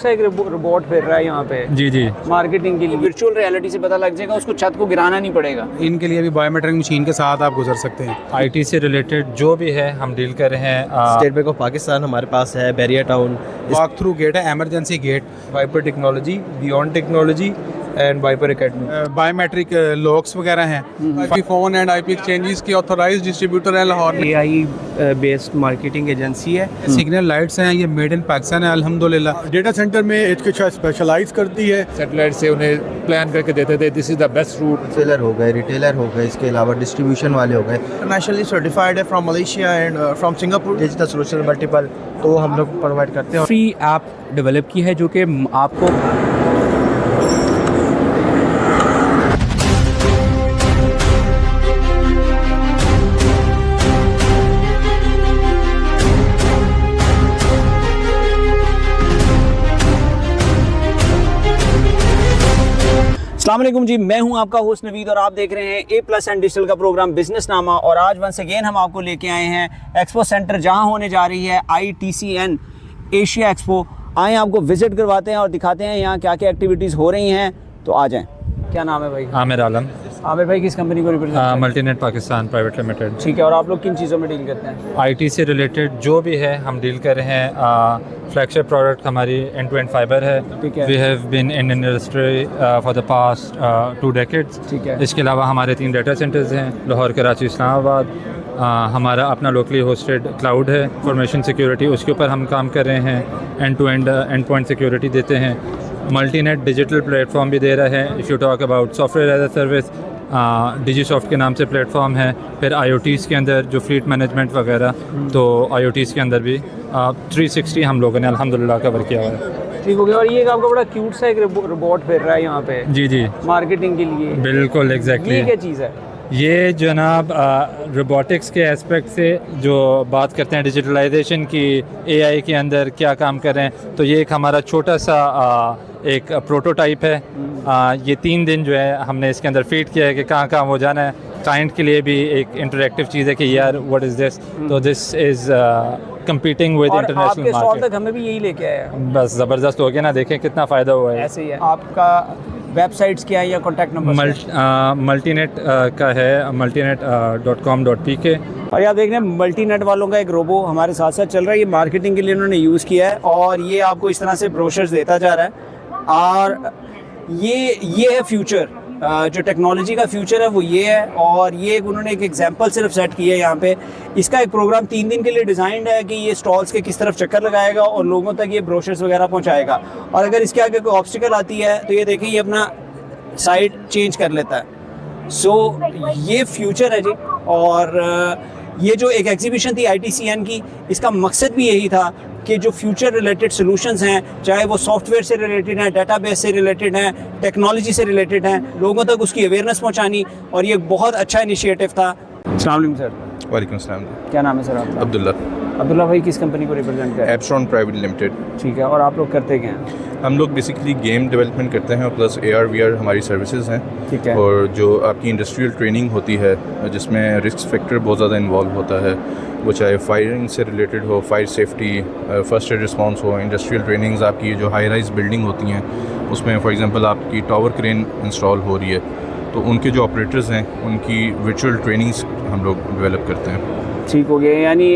सा एक रोबोट फिर रहा है यहाँ पे। जी जी, मार्केटिंग के लिए वर्चुअल रियलिटी से पता लग जाएगा, उसको छत को गिराना नहीं पड़ेगा। इनके लिए भी बायोमेट्रिक मशीन के साथ आप गुजर सकते हैं। आईटी से रिलेटेड जो भी है हम डील कर रहे हैं। स्टेट बैंक ऑफ पाकिस्तान हमारे पास है, barrier town, walk through gate है, emergency gate, viper technology, beyond technology and wiper academy. Biometric locks वगैरह हैं। फोन एंड आईपी एक्सचेंजेस की ऑथराइज्ड डिस्ट्रीब्यूटर है लाहौर में। AI बेस्ड मार्केटिंग एजेंसी है। सिग्नल लाइट्स हैं, ये मेड इन पाकिस्तान है अल्हम्दुलिल्लाह। डेटा सेंटर में एजुकेशन स्पेशलाइज करती है। सैटेलाइट से उन्हें प्लान करके देते थे, this is the best route. Seller हो गए, रिटेलर हो गए, इसके अलावा डिस्ट्रीब्यूशन वाले हो गए। नेशनली सर्टिफाइड है from Malaysia and from Singapore. Digital solution multiple तो हम लोग प्रोवाइड करते हैं। फ्री ऐप डेवलप की है जो कि आपको अस्सलाम वालेकुम जी, मैं हूं आपका होस्ट नवीद और आप देख रहे हैं A+ एंड डिजिटल का प्रोग्राम बिजनेस नामा। और आज वंस अगेन हम आपको लेके आए हैं एक्सपो सेंटर, जहां होने जा रही है ITCN एशिया एक्सपो। आए आपको विजिट करवाते हैं और दिखाते हैं यहाँ क्या क्या एक्टिविटीज़ हो रही हैं। तो आ जाएं। क्या नाम है भाई? आमिर आलम, आमिर भाई किस कंपनी को रिप्रेजेंट करते हैं? मल्टीनेट पाकिस्तान प्राइवेट लिमिटेड। ठीक है, और आप लोग किन चीज़ों में डील करते हैं? आईटी से रिलेटेड जो भी है हम डील कर रहे हैं। फ्लैगशिप प्रोडक्ट हमारी एंड टू एंड फाइबर है। ठीक है। We have been in industry for the past 2 decades। ठीक है। इसके अलावा हमारे 3 डाटा सेंटर्स हैं, लाहौर, कराची, इस्लामाबाद। हमारा अपना लोकली होस्टेड क्लाउड है, इंफॉर्मेशन सिक्योरिटी उसके ऊपर हम काम कर रहे हैं। End to end endpoint security देते हैं। मल्टीनेट डिजिटल प्लेटफॉर्म भी दे रहा है। If you talk about software as a service, Digisoft के नाम से प्लेटफॉर्म है। फिर IoTs के अंदर जो फ्लीट मैनेजमेंट वगैरह, तो IoTs के अंदर भी 360 हम लोगों ने अल्हम्दुलिल्लाह कवर किया हुआ है। ठीक हो गया। और ये एक आपका बड़ा क्यूट सा एक रोबोट फिर रहा है यहाँ पे। जी जी, मार्केटिंग के लिए। बिल्कुल एग्जैक्टली। ये क्या चीज़ है? ये जनाब रोबोटिक्स के एस्पेक्ट से जो बात करते हैं डिजिटलाइजेशन की, AI के अंदर क्या काम कर रहे हैं, तो ये एक हमारा छोटा सा एक प्रोटोटाइप है। ये 3 दिन जो है हमने इसके अंदर फीड किया है कि कहाँ कहाँ वो जाना है। क्लाइंट के लिए भी एक इंटरेक्टिव चीज़ है कि यार व्हाट इज़ दिस, तो this is competing with international आपके स्टॉल मार्केट। तक हमें भी यही लेके आया है। बस ज़बरदस्त हो गया ना, देखें कितना फ़ायदा हुआ है। ऐसे ही है। आपका वेबसाइट्स क्या है या कॉन्टैक्ट नंबर? मल्टीनेट का है multinet.com.pk। और आप देख रहे हैं मल्टीनेट वालों का एक रोबो हमारे साथ साथ चल रहा है। ये मार्केटिंग के लिए उन्होंने यूज़ किया है और ये आपको इस तरह से ब्रोशर्स देता जा रहा है। और ये है फ्यूचर, जो टेक्नोलॉजी का फ्यूचर है वो ये है। और ये उन्होंने एक एग्जांपल सिर्फ सेट की है यहाँ पे। इसका एक प्रोग्राम 3 दिन के लिए डिज़ाइंड है कि ये स्टॉल्स के किस तरफ चक्कर लगाएगा और लोगों तक ये ब्रोशर्स वगैरह पहुँचाएगा। और अगर इसके आगे कोई ऑब्स्टिकल आती है तो ये देखें, ये अपना साइड चेंज कर लेता है। सो ये फ्यूचर है जी। और ये जो एक एग्जीबिशन थी ITCN की, इसका मकसद भी यही था कि जो फ्यूचर रिलेटेड सॉल्यूशंस हैं, चाहे वो सॉफ्टवेयर से रिलेटेड हैं, डेटाबेस से रिलेटेड हैं, टेक्नोलॉजी से रिलेटेड हैं, लोगों तक उसकी अवेयरनेस पहुंचानी। और ये बहुत अच्छा इनिशिएटिव था। अस्सलाम वालेकुम सर। वालेकुम अस्सलाम। क्या नाम है सर आपका? अब्दुल्ला। अब्दुल्ला भाई किस कंपनी को रिप्रेजेंट कर रहे हैं? एप्स्ट्रॉन प्राइवेट लिमिटेड। ठीक है, और आप लोग करते क्या हैं? हम लोग बेसिकली गेम डेवलपमेंट करते हैं और प्लस AR/VR हमारी सर्विसेज हैं। ठीक है। और जो आपकी इंडस्ट्रियल ट्रेनिंग होती है जिसमें रिस्क फैक्टर बहुत ज़्यादा इन्वॉल्व होता है, वो चाहे फायरिंग से रिलेटेड हो, fire safety, first aid response हो, इंडस्ट्रियल ट्रेनिंग्स आपकी जो हाई राइज बिल्डिंग होती हैं उसमें फॉर एग्जांपल आपकी टावर क्रेन इंस्टॉल हो रही है, तो उनके जो ऑपरेटर्स हैं उनकी वर्चुअल ट्रेनिंग्स हम लोग डेवलप करते हैं। ठीक हो गया, यानी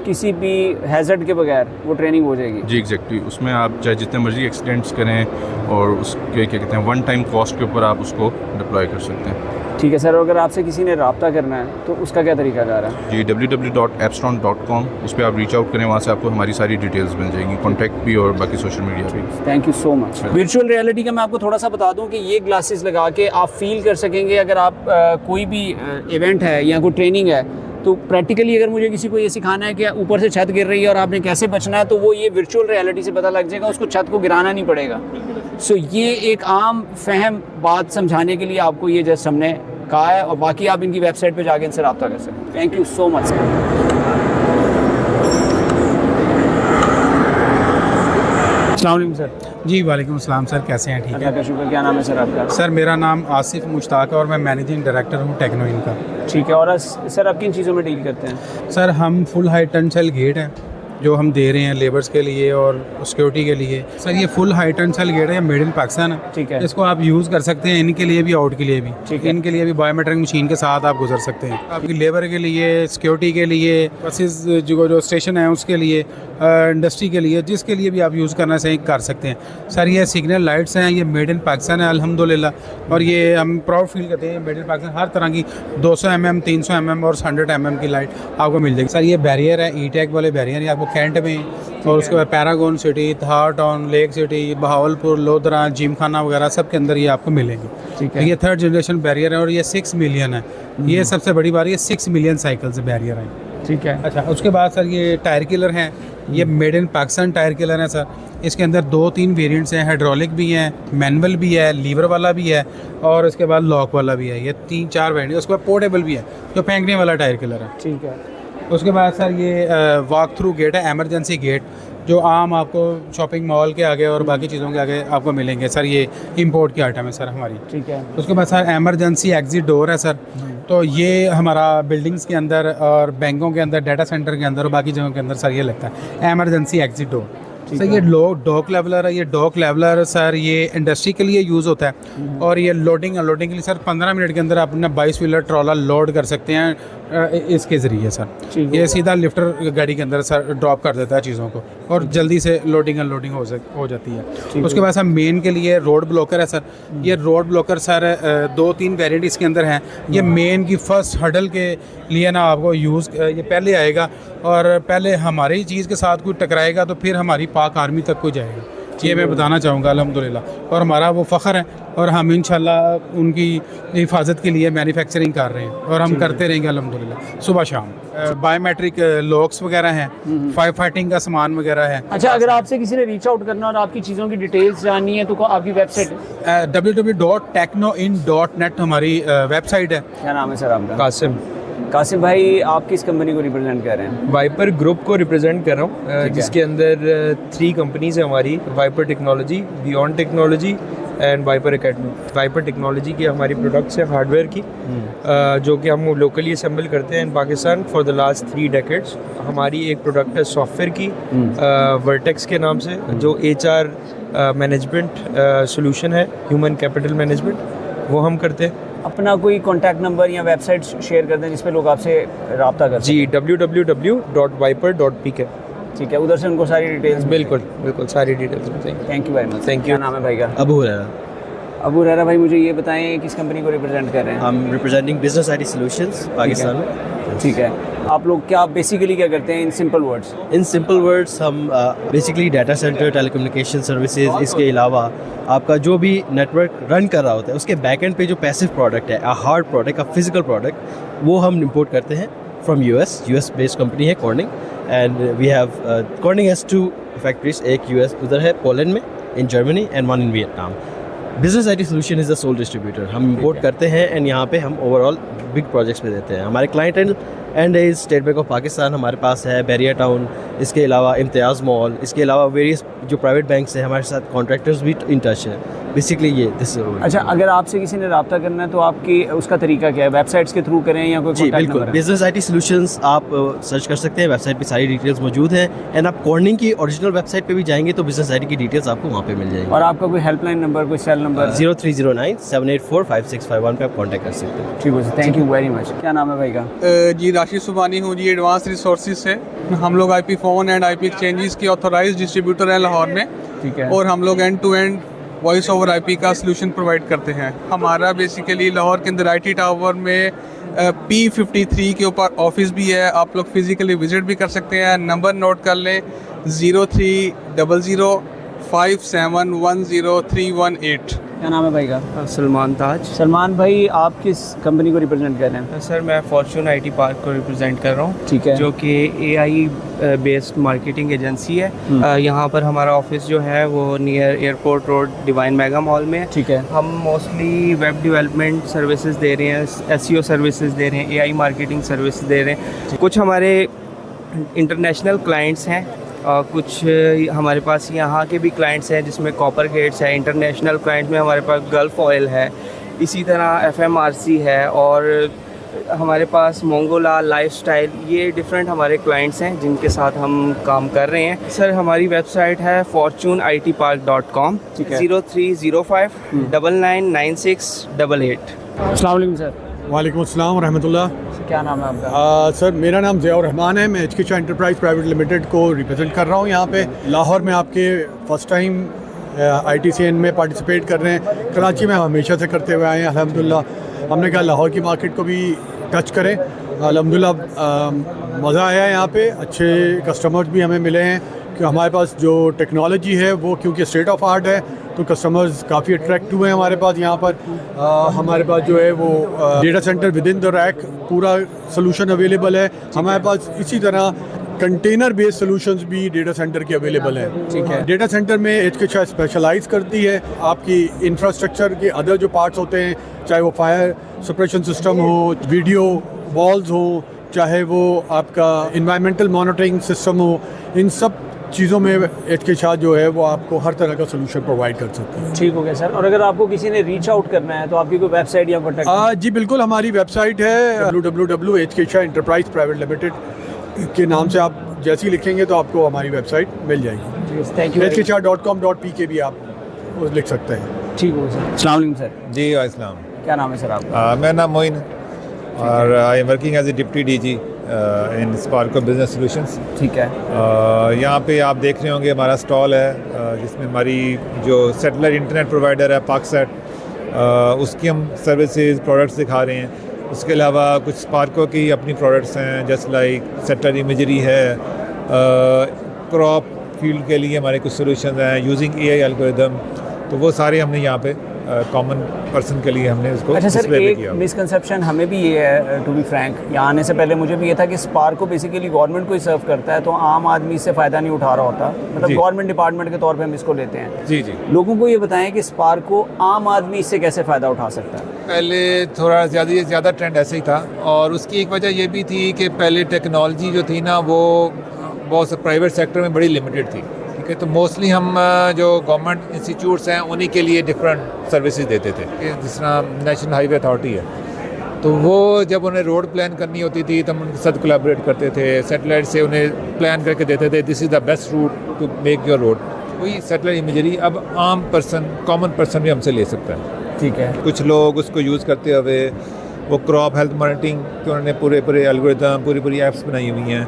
किसी भी हैज़र्ड के बगैर वो ट्रेनिंग हो जाएगी? जी एग्जैक्टली। उसमें आप चाहे जितने मर्जी एक्सीडेंट्स करें और उसके क्या कहते हैं 1 टाइम कॉस्ट के ऊपर आप उसको डिप्लॉय कर सकते हैं। ठीक है सर, अगर आपसे किसी ने रब्ता करना है तो उसका क्या तरीका कार है? जी www.appstron.com, उस पर आप रीच आउट करें, वहाँ से आपको हमारी सारी डिटेल्स मिल जाएंगी, कॉन्टैक्ट भी और बाकी सोशल मीडिया भी। Thank you so much. Virtual reality का मैं आपको थोड़ा सा बता दूं कि ये ग्लासेस लगा के आप फील कर सकेंगे। अगर आप कोई भी इवेंट है या कोई ट्रेनिंग है, तो प्रैक्टिकली अगर मुझे किसी को ये सिखाना है कि ऊपर से छत गिर रही है और आपने कैसे बचना है, तो वो ये वर्चुअल रियलिटी से पता लग जाएगा, उसको छत को गिराना नहीं पड़ेगा। सो ये एक आम फहम बात समझाने के लिए आपको ये जस्ट हमने कहा है। और बाकी आप इनकी वेबसाइट पे जाके इनसे रब्ता कर सकते हैं। Thank you so much sir. अस्सलाम वालेकुम सर। जी वालेकुम अस्सलाम सर, कैसे हैं? ठीक अल्लाह है का शुक्र। क्या नाम है सर आपका? सर, मेरा नाम आसिफ मुश्ताक है और मैं मैनेजिंग डायरेक्टर हूँ टेक्नोइन का। ठीक है। और सर आप किन चीज़ों में डील करते हैं? सर हम फुल हाइट टनसेल गेट हैं जो हम दे रहे हैं लेबर्स के लिए और सिक्योरिटी के लिए। सर ये फुल हाई टेंसाइल गेट है, मेड इन पाकिस्तान है। ठीक है। इसको आप यूज़ कर सकते हैं इनके लिए भी, आउट के लिए भी। ठीक है। इनके लिए भी बायोमेट्रिक मशीन के साथ आप गुजर सकते हैं। आपकी लेबर के लिए, सिक्योरिटी के लिए, बसेस जो स्टेशन है उसके लिए, इंडस्ट्री के लिए, जिसके लिए भी आप यूज़ करना चाहिए कर सकते हैं। सर ये सिग्नल लाइट्स हैं, ये मेड इन पाकिस्तान है अल्हम्दुलिल्लाह, और ये हम प्राउड फील करते हैं मेड इन पाकिस्तान। हर तरह की 200 mm, 300 mm और 100 mm की लाइट आपको मिल जाएगी। सर ये बैरियर है, ई-टैग वाले बैरियर, ये आपको कैंट में, और उसके बाद Paragon City, Thar Town, Lake City, Bahawalpur, Lodhra, Gymkhana वगैरह सब के अंदर ये आपको मिलेंगे। ठीक है। ये 3rd जनरेशन बैरियर है और ये 6 मिलियन है। ये सबसे बड़ी बात, ये 6 मिलियन साइकिल्स बैरियर हैं। ठीक है। अच्छा, उसके बाद सर ये टायर किलर हैं, ये made in Pakistan tyre killer हैं सर। इसके अंदर 2-3 वेरिएंट्स हैं, हाइड्रोलिक भी हैं, मैनुअल भी है, लीवर वाला भी है, और उसके बाद लॉक वाला भी है। ये 3-4 वेरिएंट, उसके बाद पोर्टेबल भी है जो फेंकने वाला टायर किलर है। ठीक है। उसके बाद सर ये वॉक थ्रू गेट है, एमरजेंसी गेट, जो आम आपको शॉपिंग मॉल के आगे और बाकी चीज़ों के आगे आपको मिलेंगे सर। ये इंपोर्ट की आइटम है सर हमारी। ठीक है। उसके बाद सर एमरजेंसी एग्जिट डोर है सर। तो ये हमारा बिल्डिंग्स के अंदर और बैंकों के अंदर, डाटा सेंटर के अंदर और बाकी जगहों के अंदर सर ये लगता है एमरजेंसी एग्जिट डोर। सर ये डॉक लेवलर है। ये डॉक लेवलर सर ये इंडस्ट्री के लिए यूज़ होता है, और ये लोडिंग अनलोडिंग के लिए सर 15 मिनट के अंदर आप अपना 22 व्हीलर ट्रॉला लोड कर सकते हैं इसके ज़रिए सर। ये सीधा लिफ्टर गाड़ी के अंदर सर ड्रॉप कर देता है चीज़ों को, और जल्दी से लोडिंग अनलोडिंग हो जाती है। उसके बाद सर मेन के लिए रोड ब्लॉकर है सर। ये रोड ब्लॉकर सर 2-3 वेरिएंट इसके अंदर हैं। ये मेन की फर्स्ट हडल के लिए ना आपको यूज़ ये पहले आएगा, और पहले हमारी चीज़ के साथ कोई टकराएगा तो फिर हमारी पाक आर्मी तक को जाएगा। ये मैं बताना चाहूँगा अल्हम्दुलिल्लाह, और हमारा वो फ़ख्र है, और हम इंशाल्लाह उनकी हिफाजत के लिए मैन्युफैक्चरिंग कर रहे हैं, और हम करते रहेंगे अल्हम्दुलिल्लाह सुबह शाम। बायोमेट्रिक लॉक्स वगैरह हैं, फायर फाइटिंग का सामान वगैरह है। अच्छा, अगर आपसे किसी ने रीच आउट करना और आपकी चीज़ों की डिटेल्स जाननी है तो आपकी वेबसाइट www.technoin.net हमारी वेबसाइट है। क्या नाम है सर आपका? कासिम, कासिम भाई, आप किस कंपनी को रिप्रेजेंट कर रहे हैं? वाइपर ग्रुप को रिप्रेजेंट कर रहा हूँ, जिसके अंदर 3 कंपनीज हैं हमारी, Viper technology, beyond technology and wiper Academy. Viper Technology की हमारी प्रोडक्ट्स हैं हार्डवेयर की, जो कि हम लोकली असेंबल करते हैं in Pakistan for the last 3 decades. हमारी एक प्रोडक्ट है सॉफ्टवेयर की, वर्टेक्स के नाम से, जो HR मैनेजमेंट सोल्यूशन है, ह्यूमन कैपिटल मैनेजमेंट, वो हम करते हैं। अपना कोई कॉन्टैक्ट नंबर या वेबसाइट शेयर कर दें जिस पे लोग आपसे रब्ता कर जी, www.viper.pk। ठीक है, उधर से उनको सारी डिटेल्स। बिल्कुल बिल्कुल, सारी डिटेल्स बताएंगे। Thank you very much. Thank you। क्या नाम है भाई का? अबू है। अबू रहरा भाई, मुझे ये बताएं किस कंपनी को रिप्रेजेंट कर रहे हैं? हम representing business IT solutions Pakistan में। ठीक है। आप लोग क्या बेसिकली क्या करते हैं in simple words? In simple words हम basically data centre, telecommunication services, इसके अलावा आपका जो भी नेटवर्क रन कर रहा होता है उसके बैकएंड पे जो पैसिव प्रोडक्ट है, हार्ड प्रोडक्ट, फिजिकल प्रोडक्ट, वो हम इंपोर्ट करते हैं फ्रॉम US बेस्ड कंपनी है Corning, and we have Corning has 2 factories, एक US उधर है पोलैंड में, in Germany, and 1 in Vietnam. Business IT solution is the sole distributor. हम इंपोर्ट करते हैं एंड यहाँ पे हम ओवरऑल बिग प्रोजेक्ट्स पे देते हैं। हमारे client and is state bank of Pakistan हमारे पास है, बैरियर टाउन, इसके अलावा इम्तियाज़ मॉल, इसके अलावा वेरियस जो प्राइवेट बैंक्स हैं हमारे साथ, कॉन्ट्रैक्टर्स भी इन टच है। बेसिकली ये दिस। अच्छा, अगर आपसे किसी ने रब्ता करना है तो आपकी उसका तरीका क्या है? वेबसाइट्स के थ्रू करें या कोई जी बिल्कुल, बिजनेस IT सॉल्यूशंस आप सर्च कर सकते हैं, वेबसाइट पे सारी डिटेल्स मौजूद हैं, एंड आप कॉर्निंग की ओरिजिनल वेबसाइट पे भी जाएंगे तो बिजनेस IT की डिटेल्स आपको वहाँ पे मिल जाएंगी। और आपका कोई हेल्पलाइन नंबर, कोई सेल नंबर? 0309-784-5651 पे आप कॉन्टैक्ट कर सकते हैं। ठीक है, थैंक यू वेरी मच। क्या नाम है भाई का? जी राशिद सुबानी हूँ जी, एडवांस रिसोर्सेज से। हम लोग IP phone and IP exchanges की ऑथोराइज डिस्ट्रीब्यूटर हैं लाहौर में। ठीक है। और हम लोग end to end voice over IP का सलूशन प्रोवाइड करते हैं। हमारा बेसिकली लाहौर के अंदर IT टावर में P53 के ऊपर ऑफिस भी है, आप लोग फिज़िकली विज़िट भी कर सकते हैं। नंबर नोट कर लें 030057103118। क्या नाम है भाई का? सलमान ताज। सलमान भाई, आप किस कंपनी को रिप्रेजेंट कर रहे हैं? सर मैं फॉर्चून IT पार्क को रिप्रेजेंट कर रहा हूँ, ठीक है। जो कि AI बेस्ड मार्केटिंग एजेंसी है। यहाँ पर हमारा ऑफिस जो है वो near airport road divine mega mall में है। ठीक है। हम मोस्टली वेब डेवलपमेंट सर्विसेज दे रहे हैं, SEO सर्विसेज दे रहे हैं, AI मार्केटिंग सर्विसेज दे रहे हैं। कुछ हमारे इंटरनेशनल क्लाइंट्स हैं, कुछ हमारे पास यहाँ के भी क्लाइंट्स हैं जिसमें कॉपर गेट्स है। इंटरनेशनल क्लाइंट में हमारे पास गल्फ ऑयल है, इसी तरह FMRC है, और हमारे पास मोंगोला, लाइफस्टाइल, ये डिफरेंट हमारे क्लाइंट्स हैं जिनके साथ हम काम कर रहे हैं। सर हमारी वेबसाइट है fortuneitpark.com, 0305 999688। अस्सलाम वालेकुम सर। वालेकुम अस्सलाम रहमतुल्लाह। क्या नाम है आपका? सर मेरा नाम ज़ियाउर रहमान है। मैं HK Shah enterprise private limited को रिप्रेजेंट कर रहा हूँ यहाँ पे लाहौर में। आपके फ़र्स्ट टाइम ITCN में पार्टिसिपेट कर रहे हैं। कराची में हमेशा से करते हुए आए हैं अल्हम्दुलिल्लाह। हमने कहा लाहौर की मार्केट को भी टच करें। अल्हम्दुलिल्लाह मज़ा आया यहाँ पे। अच्छे कस्टमर्स भी हमें मिले हैं कि हमारे पास जो टेक्नोलॉजी है वो क्योंकि स्टेट ऑफ आर्ट है तो कस्टमर्स काफ़ी अट्रैक्ट हुए हैं हमारे पास। यहाँ पर हमारे पास जो है वो data centre with in the rack पूरा सोल्यूशन अवेलेबल है हमारे पास। इसी तरह कंटेनर बेस्ड सॉल्यूशंस भी डेटा सेंटर के अवेलेबल हैं। ठीक है। डेटा सेंटर में HK शाह स्पेशलाइज करती है आपकी इंफ्रास्ट्रक्चर के अदर जो पार्ट्स होते हैं, चाहे वो फायर सप्रेशन सिस्टम हो, वीडियो वॉल्स हो, चाहे वो आपका इन्वायरमेंटल मॉनिटरिंग सिस्टम हो, इन सब चीज़ों में HK शाह जो है वो आपको हर तरह का सोल्यूशन प्रोवाइड कर सकते हैं। ठीक हो गया सर। और अगर आपको किसी ने रीच आउट करना है तो आपकी कोई वेबसाइट या कॉन्टैक्ट? जी बिल्कुल, हमारी वेबसाइट है www.HK Shah enterprise private limited के नाम से। आप जैसे ही लिखेंगे तो आपको हमारी वेबसाइट मिल जाएगी। Thank you. hkshah.com.pk भी आप लिख सकते हैं। ठीक हो सर। अस्सलाम वालेकुम सर। जी वालेकुम। क्या नाम है सर आपका? मेरा नाम मोइन और I am working as a deputy DG in Sparco business solutions. ठीक है। यहाँ पे आप देख रहे होंगे हमारा स्टॉल है जिसमें हमारी जो सैटेलाइट इंटरनेट प्रोवाइडर है पाकसेट, उसकी हम सर्विसेज प्रोडक्ट्स दिखा रहे हैं। उसके अलावा कुछ स्पार्को की अपनी प्रोडक्ट्स हैं जैसे लाइक सैटेलाइट इमेजरी है, क्रॉप फील्ड के लिए हमारे कुछ सॉल्यूशंस हैं यूजिंग AI एल्गोरिदम। तो वो सारे हमने यहाँ पे कॉमन पर्सन के लिए हमने उसको अच्छा सर, डिस्प्ले एक किया। मिसकंसेप्शन हमें भी ये है, टू बी फ्रैंक, यहाँ आने से पहले मुझे भी ये था कि स्पार्को बेसिकली गवर्नमेंट को ही सर्व करता है तो आम आदमी इससे फ़ायदा नहीं उठा रहा होता। मतलब गवर्नमेंट डिपार्टमेंट के तौर पे हम इसको लेते हैं। जी जी। लोगों को ये बताएं कि स्पार्को आम आदमी इससे कैसे फ़ायदा उठा सकता है। पहले थोड़ा ज़्यादा ट्रेंड ऐसे ही था और उसकी एक वजह ये भी थी कि पहले टेक्नोलॉजी जो थी ना वो बहुत से प्राइवेट सेक्टर में बड़ी लिमिटेड थी। ठीक है, तो मोस्टली हम जो गवर्नमेंट इंस्टीट्यूट्स हैं उन्हीं के लिए डिफरेंट सर्विसेज देते थे। जिस तरह नेशनल हाईवे अथॉरिटी है तो वो जब उन्हें रोड प्लान करनी होती थी तो हम उनके साथ कोलैबोरेट करते थे। सैटेलाइट से उन्हें प्लान करके देते थे, this is the best route to make your road. वही सैटेलाइट इमेजरी अब आम पर्सन, कॉमन पर्सन भी हमसे ले सकता है। ठीक है। कुछ लोग उसको यूज़ करते हुए वो क्रॉप हेल्थ मॉनिटरिंग के उन्होंने पूरे एल्गोरिदम, पूरी ऐप्स बनाई हुई हैं।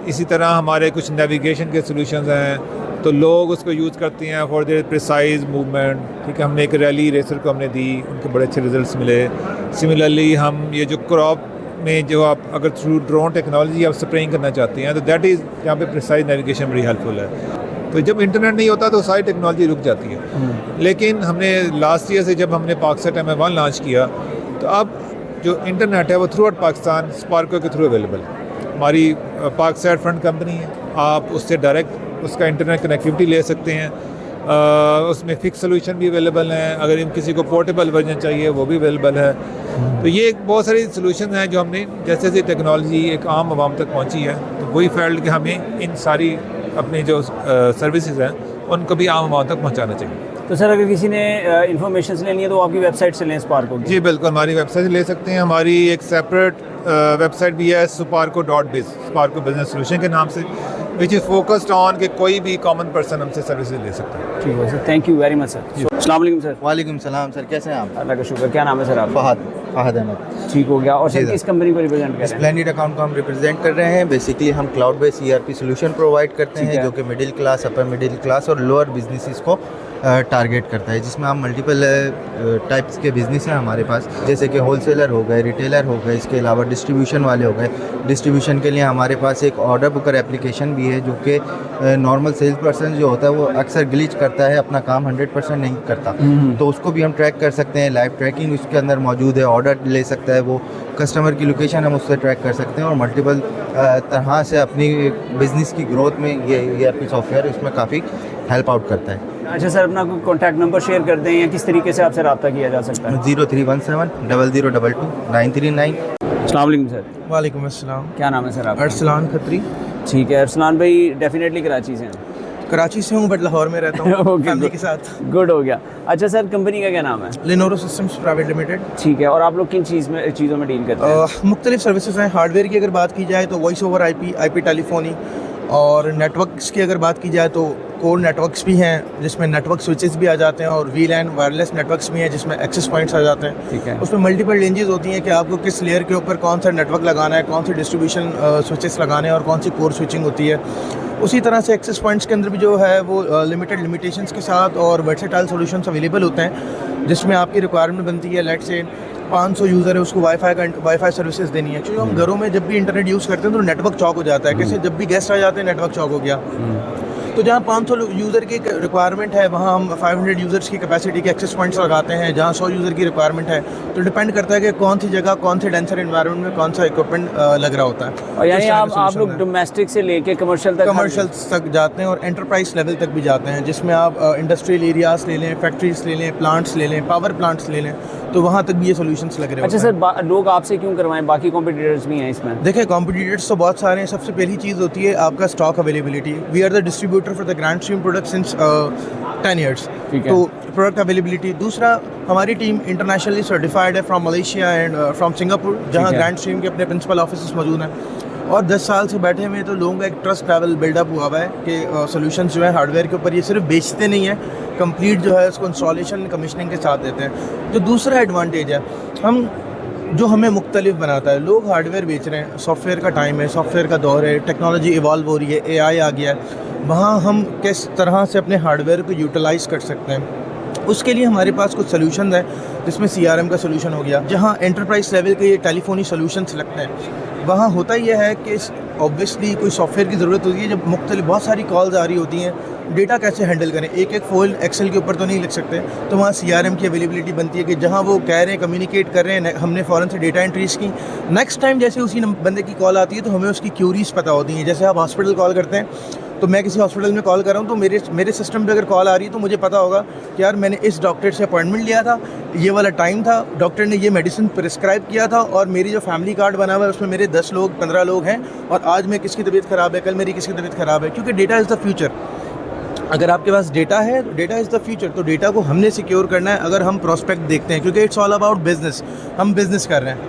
इसी तरह हमारे कुछ नेविगेशन के सॉल्यूशंस हैं तो लोग उसको यूज़ करते हैं फॉर देयर प्रिसाइज मूवमेंट। ठीक है, हमने एक रैली रेसर को हमने दी, उनके बड़े अच्छे रिजल्ट्स मिले। सिमिलरली हम ये जो क्रॉप में जो आप अगर थ्रू ड्रोन टेक्नोलॉजी आप स्प्रेइंग करना चाहते हैं तो दैट इज़ यहाँ पे प्रिसाइज नेविगेशन बड़ी हेल्पफुल है। तो जब इंटरनेट नहीं होता तो सारी टेक्नोलॉजी रुक जाती है। लेकिन हमने लास्ट ईयर से जब हमने पाकसेट M1 लॉन्च किया तो अब जो इंटरनेट है वो थ्रू आउट पाकिस्तान स्पार्को के थ्रू अवेलेबल है। हमारी पाकसेट फ्रंट कंपनी है, आप उससे डायरेक्ट उसका इंटरनेट कनेक्टिविटी ले सकते हैं। उसमें फिक्स सोल्यूशन भी अवेलेबल हैं, अगर इन किसी को पोर्टेबल वर्जन चाहिए वो भी अवेलेबल है। तो ये एक बहुत सारी सोल्यूशन हैं जो हमने जैसे जैसे टेक्नोलॉजी एक आम आवाम तक पहुंची है तो वही फैल्ड कि हमें इन सारी अपनी जो सर्विसेज हैं उनको भी आम आवाम तक पहुँचाना चाहिए। तो सर अगर किसी ने इन्फॉर्मेशन लेनी है तो आपकी वेबसाइट से लें स्पार्को की? जी बिल्कुल, हमारी वेबसाइट से ले सकते हैं। हमारी एक सेपरेट वेबसाइट भी है sparko.biz, स्पार्को बिजनेस सोल्यूशन के नाम से, विच इज़ फोकस्ड ऑन कि कोई भी कॉमन पर्सन हमसे सर्विसेज ले सकता है। ठीक है sir, thank you very much sir. अस्सलाम वालेकुम सर। वालेकुम सलाम सर, कैसे हैं आप? अल्लाह का शुक्र। क्या नाम है सर आप? फहद अहमद। ठीक हो गया। और सर किस कंपनी को रिप्रेजेंट कर रहे हैं? स्प्लेंडिड अकाउंट को हम रिप्रेजेंट कर रहे हैं। बेसिकली हम cloud based ERP solution provide करते हैं जो कि middle class, upper middle class और लोअर बिजनेसेस को टारगेट करता है, जिसमें हम मल्टीपल टाइप्स के बिज़नेस हैं हमारे पास, जैसे कि होलसेलर हो गए, रिटेलर हो गए, इसके अलावा डिस्ट्रीब्यूशन वाले हो गए। डिस्ट्रीब्यूशन के लिए हमारे पास एक ऑर्डर बुकर एप्लीकेशन भी है जो कि नॉर्मल सेल्स पर्सन जो होता है वो अक्सर ग्लिच करता है, अपना काम 100% नहीं करता, तो उसको भी हम ट्रैक कर सकते हैं। लाइव ट्रैकिंग उसके अंदर मौजूद है, ऑर्डर ले सकता है वो, कस्टमर की लोकेशन हम उससे ट्रैक कर सकते हैं और मल्टीपल तरह से अपनी बिज़नेस की ग्रोथ में ये ERP सॉफ्टवेयर इसमें काफ़ी हेल्प आउट करता है। अच्छा सर, अपना कोई कॉन्टैक्ट नंबर शेयर कर दें या किस तरीके से आपसे रब्ता किया जा सकता है? 03170022 अस्सलाम वालेकुम सर। वालेकुम अस्सलाम। क्या नाम है सर आपका? अरसलान खत्री। ठीक है अरसलान भाई, डेफिनेटली कराची से हैं। कराची से हूँ बट लाहौर में रहता हूँ Okay, फैमिली good. के साथ। गुड हो गया। अच्छा सर, कंपनी का क्या नाम है? लेनोरो सिस्टम्स प्राइवेट लिमिटेड। ठीक है, और आप लोग किन चीज़ों में डील करते हैं? मुख्तलिफ सर्विसेज हैं। हार्डवेयर की अगर बात की जाए तो वॉइस ओवर आईपी टेलीफोनी, और नेटवर्क्स की अगर बात की जाए तो कोर नेटवर्क्स भी हैं जिसमें नेटवर्क स्विचेस भी आ जाते हैं, और वीलैन वायरलेस नेटवर्क्स भी हैं जिसमें एक्सेस पॉइंट्स आ जाते हैं। ठीक है। उसमें मल्टीपल रेंजेस होती हैं कि आपको किस लेयर के ऊपर कौन सा नेटवर्क लगाना है, कौन सी डिस्ट्रीब्यूशन स्विचेस लगाने हैं और कौन सी कोर स्विचिंग होती है। उसी तरह से एक्सेस पॉइंट्स के अंदर भी जो है वो लिमिटेशंस के साथ और वर्सेटाइल सॉल्यूशंस अवेलेबल होते हैं, जिसमें आपकी रिक्वायरमेंट बनती है लेट्स से 500 यूज़र है उसको वाईफाई सर्विसेज देनी है, क्योंकि हम घरों में जब भी इंटरनेट यूज़ करते हैं तो नेटवर्क चौक हो जाता है। कैसे, जब भी गेस्ट आ जाते हैं नेटवर्क चौक हो गया। तो जहाँ 500 यूज़र की रिक्वायरमेंट है वहाँ हम 500 यूज़र्स की कैपेसिटी के एक्सेस पॉइंट्स लगाते हैं। जहाँ 100 यूज़र की रिक्वायरमेंट है तो डिपेंड करता है कि कौन सी जगह, कौन से डेंसर एनवायरनमेंट में कौन सा इक्विपमेंट लग रहा होता है। और यानी आप लोग डोमेस्टिक से लेके कमर्शियल तक जाते हैं और एंटरप्राइज लेवल तक भी जाते हैं, जिसमें आप इंडस्ट्रियल एरियाज ले लें, फैक्ट्रीज ले लें, प्लांट्स ले लें, पावर प्लांट्स ले लें, तो वहाँ तक भी ये सॉल्यूशंस लग रहे हैं। अच्छा सर, लोग आपसे क्यों करवाएं? बाकी कॉम्पिटिटर्स भी हैं इसमें? देखिए, कॉम्पिटिटर्स तो बहुत सारे हैं। सबसे पहली चीज़ होती है आपका stock availability. We are the distributor for the Grandstream product since 10 years. तो प्रोडक्ट अवेलेबिलिटी। दूसरा, हमारी टीम इंटरनेशनली सर्टिफाइड है from Malaysia and from Singapore, जहाँ ग्रैंड स्ट्रीम के अपने प्रिंसिपल ऑफिस मौजूद हैं। और 10 साल से बैठे हुए तो लोगों का एक ट्रस्ट लेवल बिल्डअप हुआ हुआ है कि सॉल्यूशंस जो है हार्डवेयर के ऊपर ये सिर्फ बेचते नहीं हैं, कंप्लीट जो है उसको इंस्टॉलेशन कमीशनिंग के साथ देते हैं। जो दूसरा एडवांटेज है, जो हमें मुख्तलिफ बनाता है, लोग हार्डवेयर बेच रहे हैं, सॉफ्टवेयर का टाइम है, सॉफ्टवेयर का दौर है, टेक्नोलॉजी इवॉल्व हो रही है, AI आ गया है। वहाँ हम किस तरह से अपने हार्डवेयर को यूटिलाइज़ कर सकते हैं, उसके लिए हमारे पास कुछ सॉल्यूशंस हैं, जिसमें CRM का सॉल्यूशन हो गया। जहाँ एंटरप्राइज लेवल के ये टेलीफोनी सॉल्यूशंस लगते हैं, वहाँ होता यह है कि ऑब्वियसली कोई सॉफ्टवेयर की ज़रूरत होती है। जब मुख्तलिफ बहुत सारी कॉल्स आ रही होती हैं, डेटा कैसे हैंडल करें, एक फाइल एक्सेल के ऊपर तो नहीं लिख सकते, तो वहाँ CRM की अवेलेबिलिटी बनती है कि जहाँ वो कह रहे हैं, कम्युनिकेट कर रहे हैं, हमने फ़ौरन से डेटा एंट्रीज की। नेक्स्ट टाइम जैसे उसी बंदे की कॉल आती है तो हमें उसकी क्यूरीज पता होती हैं। जैसे आप हॉस्पिटल कॉल करते हैं, तो मैं किसी हॉस्पिटल में कॉल कर रहा हूँ तो मेरे सिस्टम पे अगर कॉल आ रही है तो मुझे पता होगा कि यार मैंने इस डॉक्टर से अपॉइंटमेंट लिया था, ये वाला टाइम था, डॉक्टर ने ये मेडिसिन प्रिस्क्राइब किया था, और मेरी जो फैमिली कार्ड बना हुआ है उसमें मेरे 10 लोग 15 लोग हैं, और आज मैं किसकी तबीयत ख़राब है, कल मेरी किसकी तबीयत ख़राब है। क्योंकि डेटा इज़ द फ्यूचर। अगर आपके पास डेटा है तो डेटा इज़ द फ्यूचर, तो डेटा को हमने सिक्योर करना है। अगर हम प्रोस्पेक्ट देखते हैं, क्योंकि इट्स ऑल अबाउट बिजनेस, हम बिजनेस कर रहे हैं,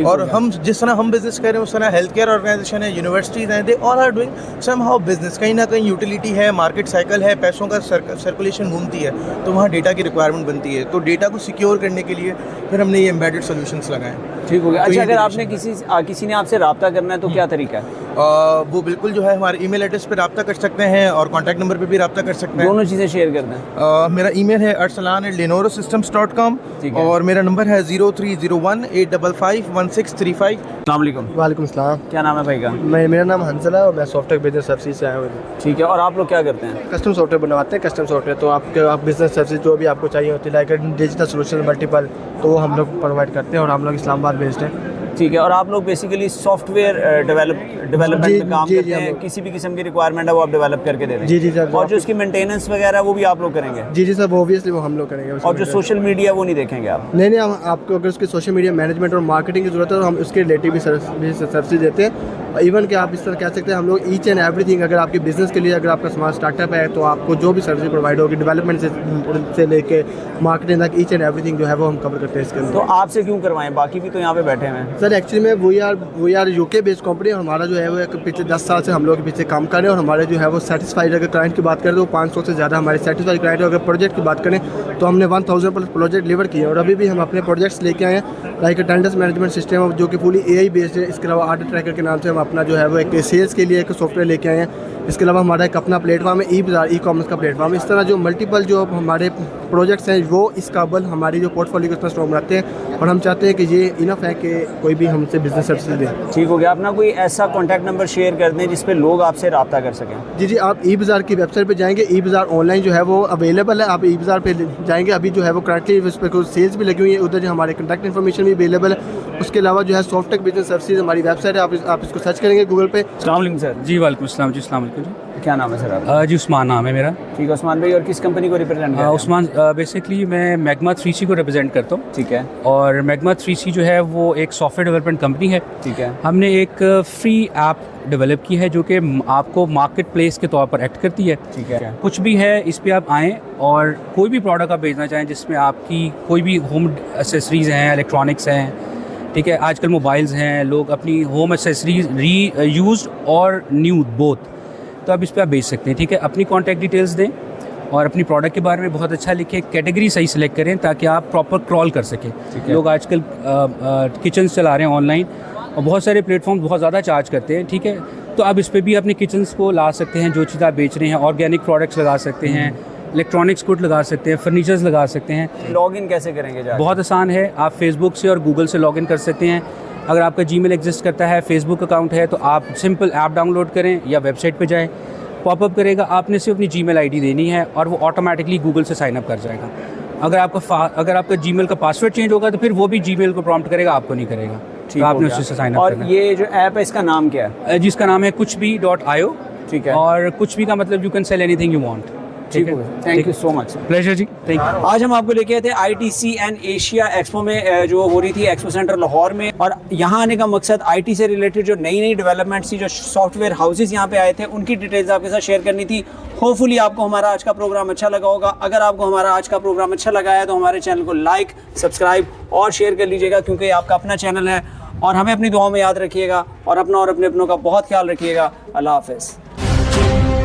और हम जिस तरह हम बिजनेस कर रहे हैं उस तरह हेल्थ केयर ऑर्गेनाइजेशन है, यूनिवर्सिटीज़ हैं, they all are doing somehow business. कहीं ना कहीं यूटिलिटी है, मार्केट साइकिल है, पैसों का सर्कुलेशन घूमती है, तो वहाँ डेटा की रिक्वायरमेंट बनती है। तो डेटा को सिक्योर करने के लिए फिर हमने ये एम्बेडेड सॉल्यूशंस लगाए। ठीक हो गया। अच्छा, अगर आपने किसी ने आपसे रब्ता करना है तो क्या तरीका है? वो बिल्कुल जो है हमारे ईमेल एड्रेस पर रब्ता कर सकते हैं और कॉन्टैक्ट नंबर पर भी रब्ता कर सकते हैं। दोनों चीज़ें शेयर कर दें। मेरा ईमेल है arsalan@lenorosystems.com और मेरा नंबर है 030185516535। वालेकुम सलाम। क्या नाम है भाई का? मेरा नाम हंसला है और मैं सॉफ्टवेयर बिजनेस सर्विस से आया हूँ। ठीक है, और आप लोग क्या करते हैं? कस्टम सॉफ्टवेयर बनवाते हैं। कस्टम सॉफ्टवेयर तो आप बिजनेस सर्विस जो भी आपको चाहिए होती है, लाइक डिजिटल सोल्यूशन मल्टीपल, तो वो हम लोग प्रोवाइड करते हैं और हम लोग इस्लामाबाद बेस्ड हैं। ठीक है, और आप लोग बेसिकली सॉफ्टवेयर डेवलपमेंट में काम करते हैं, किसी भी किस्म की रिक्वायरमेंट है वो आप डेवलप करके दे देंगे? जी सर। और जो उसकी मेंटेनेंस वगैरह वो भी आप लोग करेंगे? जी सर, ऑब्वियसली वो हम लोग करेंगे। और जो सोशल मीडिया वो नहीं देखेंगे आप? नहीं, हम आपको अगर उसकी सोशल मीडिया मैनेजमेंट और मार्केटिंग की जरूरत है तो हम उसके रिलेटिव भी सर्विस देते हैं। इवन कि आप इस तरह कह सकते हैं हम लोग ईच एंड एवरीथिंग, अगर आपके बिजनेस के लिए, अगर आपका स्मार्ट स्टार्टअप है तो आपको जो भी सर्विस प्रोवाइड होगी, डेवलपमेंट से लेके मार्केटिंग तक ईच एंड एवरीथिंग जो है वो हम कवर करते हैं इसके अंदर। तो आपसे क्यों करवाएं? बाकी भी तो यहाँ पे बैठे हुए हैं। सर एक्चुअली में we are UK based company, और हमारा जो है वो पिछले 10 साल से हम लोग के पीछे काम कर रहे हैं, और हमारे जो है वो सेटिस्फाइड, अगर क्लाइंट की बात करें तो 500 से ज़्यादा हमारे सेटिस्फाइड क्लाइंट है। अगर प्रोजेक्ट की बात करें तो हमने 1000 प्लस प्रोजेक्ट डिलीवर किए, और अभी भी हम अपने प्रोजेक्ट्स लेके आए हैं, लाइक अटेंडेंस मैनेजमेंट सिस्टम जो कि फुली AI बेस्ड है। इसके अलावा ऑर्डर ट्रैकर के नाम से हम अपना जो है वो एक सेल्स के लिए एक सॉफ्टवेयर लेके आए हैं। इसके अलावा हमारा एक अपना प्लेटफॉर्म है ई-बाज़ार, ई-कॉमर्स का प्लेटफॉर्म। इस तरह जो मल्टीपल जो हमारे प्रोजेक्ट्स हैं वो इस काबल हमारी जो पोर्टफोलियो को इतना स्ट्रॉन्ग रखते हैं, और हम चाहते हैं कि ये इनफ है कि कोई भी हमसे बिजनेस सर्विस दे। ठीक हो गया। अपना कोई ऐसा कॉन्टैक्ट नंबर शेयर कर दें जिस पे लोग आपसे रब्ता कर सकें। जी, आप ई-बाज़ार की वेबसाइट पे जाएंगे, ई-बाज़ार ऑनलाइन जो है वो अवेलेबल है। आप ई-बाज़ार पे जाएंगे, अभी जो है वो करंटली उस पर कुछ सेल्स भी लगी हुई है, उधर जो हमारे कॉन्टैक्ट इन्फॉर्मेशन भी अवेलेबल है। उसके अलावा जो है सॉफ्टटेक बिजनेस सर्विसेज हमारी वेबसाइट है, आप इसको सर्च सर्च करेंगे गूगल पे। अस्सलाम वालेकुम सर। जी वालेकुम अस्सलाम जी, अस्सलाम वालेकुम जी। क्या नाम है सर आपका? जी उस्मान नाम है मेरा। ठीक है उस्मान भाई, और किस कंपनी को रिप्रेजेंट कर रहे हैं? उस्मान बेसिकली मैं मैग्मा 3C को रिप्रेजेंट करता हूँ। ठीक है। और मैग्मा 3C जो है वो एक सॉफ्टवेयर डेवलपमेंट कंपनी है। ठीक है। हमने एक फ्री ऐप डेवलप की है जो कि आपको मार्केट प्लेस के तौर पर एक्ट करती है। ठीक है। कुछ भी है इस पे आप आएँ और कोई भी प्रोडक्ट आप बेचना चाहें जिसमें आपकी कोई भी होम एसेसरीज़ हैं, इलेक्ट्रॉनिक्स हैं, ठीक है, आजकल मोबाइल्स हैं, लोग अपनी होम एसेसरीज री यूज्ड और न्यू बोथ, तो आप इस पे आप बेच सकते हैं। ठीक है, अपनी कॉन्टैक्ट डिटेल्स दें और अपनी प्रोडक्ट के बारे में बहुत अच्छा लिखें, कैटेगरी सही सिलेक्ट करें ताकि आप प्रॉपर क्रॉल कर सकें। लोग आजकल किचन चला रहे हैं ऑनलाइन और बहुत सारे प्लेटफॉर्म बहुत ज़्यादा चार्ज करते हैं। ठीक है, तो आप इस पे भी अपने किचन्स को ला सकते हैं, जो चीज़ आप बेच रहे हैं। ऑर्गेनिक प्रोडक्ट्स लगा सकते हैं, इलेक्ट्रॉनिक्स गुड लगा सकते हैं, फर्नीचर्स लगा सकते हैं। लॉगिन कैसे करेंगे जाके? बहुत आसान है, आप फेसबुक से और गूगल से लॉगिन कर सकते हैं। अगर आपका जीमेल एग्जिस्ट करता है, फेसबुक अकाउंट है, तो आप सिंपल ऐप डाउनलोड करें या वेबसाइट पे जाएं, पॉपअप करेगा, आपने सिर्फ अपनी जीमेल आईडी देनी है और वो ऑटोमेटिकली गूगल से साइन अप कर जाएगा। अगर आपका जीमेल का पासवर्ड चेंज होगा तो फिर वो भी जीमेल को प्रॉम्प्ट करेगा, आपको नहीं करेगा। तो आपने उससे साइन अप करना। और ये जो ऐप है इसका नाम क्या है? जिसका नाम है कुछ भी .io। ठीक है। और कुछ भी का मतलब you can sell anything you want. ठीक है, thank you so much. Pleasure जी, थैंक यू। आज हम आपको लेके आए थे ITC एंड एशिया एक्सपो में, जो हो रही थी एक्सपो सेंटर लाहौर में। और यहाँ आने का मकसद IT से रिलेटेड जो नई नई डेवलपमेंट्स थी, जो सॉफ्टवेयर हाउसेज यहाँ पे आए थे, उनकी डिटेल्स आपके साथ शेयर करनी थी। होपफुली आपको हमारा आज का प्रोग्राम अच्छा लगा होगा। अगर आपको हमारा आज का प्रोग्राम अच्छा लगा है तो हमारे चैनल को लाइक, सब्सक्राइब और शेयर कर लीजिएगा, क्योंकि आपका अपना चैनल है। और हमें अपनी दुआओं में याद रखिएगा और अपना और अपने अपनों का बहुत ख्याल रखिएगा। अल्लाह हाफ़िज़।